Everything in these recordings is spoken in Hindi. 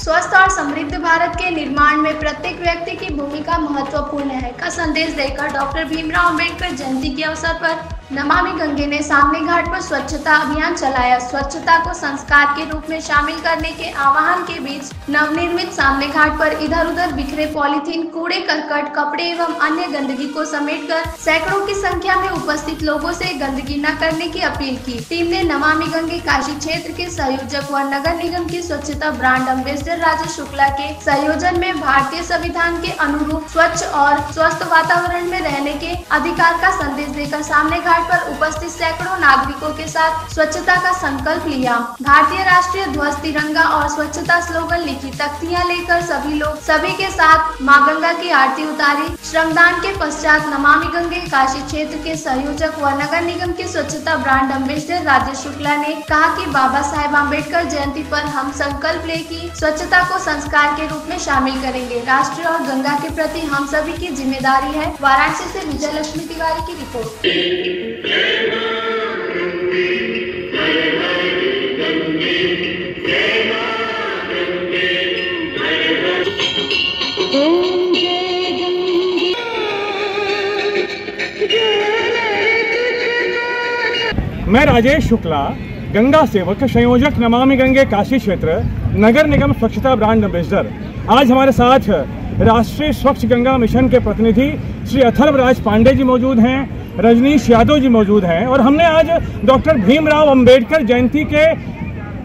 स्वस्थ और समृद्ध भारत के निर्माण में प्रत्येक व्यक्ति की भूमिका महत्वपूर्ण है का संदेश देकर डॉक्टर भीमराव अंबेडकर जयंती के अवसर पर नमामि गंगे ने सामने घाट पर स्वच्छता अभियान चलाया। स्वच्छता को संस्कार के रूप में शामिल करने के आह्वान के बीच नवनिर्मित सामने घाट पर इधर उधर बिखरे पॉलीथीन, कूड़े करकट, कपड़े एवं अन्य गंदगी को समेटकर सैकड़ों की संख्या में उपस्थित लोगों से गंदगी न करने की अपील की। टीम ने नमामि गंगे काशी क्षेत्र के संयोजक व नगर निगम की स्वच्छता ब्रांड एम्बेसडर राजेश शुक्ला के संयोजन में भारतीय संविधान के अनुरूप स्वच्छ और स्वस्थ वातावरण में रहने के अधिकार का संदेश देकर सामने घाट पर उपस्थित सैकड़ों नागरिकों के साथ स्वच्छता का संकल्प लिया। भारतीय राष्ट्रीय ध्वज, तिरंगा और स्वच्छता स्लोगन लिखी तख्तियां लेकर सभी के साथ मां गंगा की आरती उतारी। श्रमदान के पश्चात नमामि गंगे काशी क्षेत्र के संयोजक व नगर निगम के स्वच्छता ब्रांड एम्बेसडर राजेश शुक्ला ने कहा कि बाबा साहेब आम्बेडकर जयंती पर हम संकल्प ले कि स्वच्छता को संस्कार के रूप में शामिल करेंगे। राष्ट्र और गंगा के प्रति हम सभी की जिम्मेदारी है। वाराणसी से विजय लक्ष्मी तिवारी की रिपोर्ट। मैं राजेश शुक्ला, गंगा सेवक, संयोजक नमामि गंगे काशी क्षेत्र, नगर निगम स्वच्छता ब्रांड एम्बेसडर। आज हमारे साथ राष्ट्रीय स्वच्छ गंगा मिशन के प्रतिनिधि श्री अथर्वराज पांडे जी मौजूद हैं, रजनीश यादव जी मौजूद हैं और हमने आज डॉक्टर भीमराव अंबेडकर जयंती के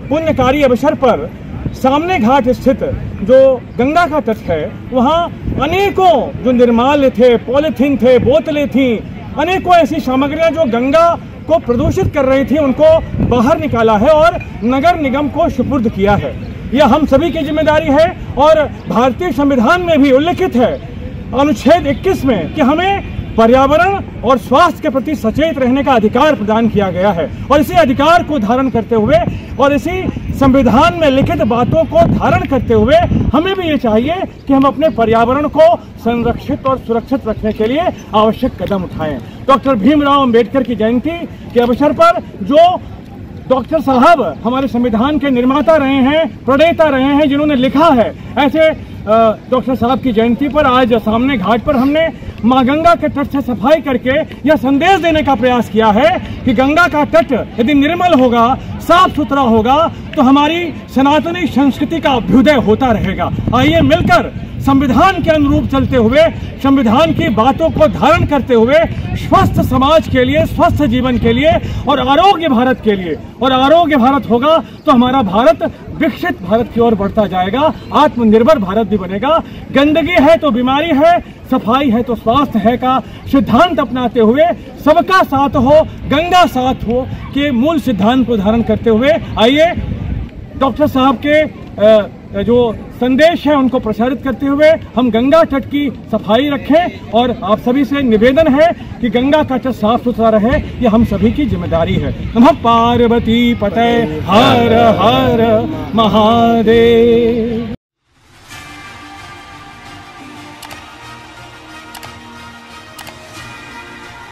पुण्यकारी अवसर पर सामने घाट स्थित जो गंगा का तट है वहाँ अनेकों जो निर्माल्य थे, पॉलिथीन थे, बोतलें थीं, अनेकों ऐसी सामग्रियां जो गंगा को प्रदूषित कर रही थी उनको बाहर निकाला है और नगर निगम को सुपुर्द किया है। यह हम सभी की जिम्मेदारी है और भारतीय संविधान में भी उल्लिखित है अनुच्छेद 21 में कि हमें पर्यावरण और स्वास्थ्य के प्रति सचेत रहने का अधिकार प्रदान किया गया है और इसी अधिकार को धारण करते हुए और इसी संविधान में लिखित बातों को धारण करते हुए हमें भी ये चाहिए कि हम अपने पर्यावरण को संरक्षित और सुरक्षित रखने के लिए आवश्यक कदम उठाएं। डॉक्टर भीमराव अंबेडकर की जयंती के अवसर पर जो डॉक्टर साहब हमारे संविधान के निर्माता रहे हैं, प्रणेता रहे हैं, जिन्होंने लिखा है, ऐसे डॉक्टर साहब की जयंती पर आज सामने घाट पर हमने मां गंगा के तट से सफाई करके यह संदेश देने का प्रयास किया है कि गंगा का तट यदि निर्मल होगा, साफ सुथरा होगा तो हमारी सनातनी संस्कृति का अभ्युदय होता रहेगा। आइए मिलकर संविधान के अनुरूप चलते हुए, संविधान की बातों को धारण करते हुए स्वस्थ समाज के लिए, स्वस्थ जीवन के लिए और आरोग्य भारत के लिए, और आरोग्य भारत होगा तो हमारा भारत विकसित भारत की ओर बढ़ता जाएगा, आत्मनिर्भर भारत भी बनेगा। गंदगी है तो बीमारी है, सफाई है तो स्वास्थ्य है का सिद्धांत अपनाते हुए सबका साथ हो, गंगा साथ हो के मूल सिद्धांत को धारण करते हुए आइए डॉक्टर साहब के जो संदेश है उनको प्रसारित करते हुए हम गंगा तट की सफाई रखें और आप सभी से निवेदन है कि गंगा का तट साफ सुथरा रहे, ये हम सभी की जिम्मेदारी है। नमः पार्वती पते हर हर महादेव।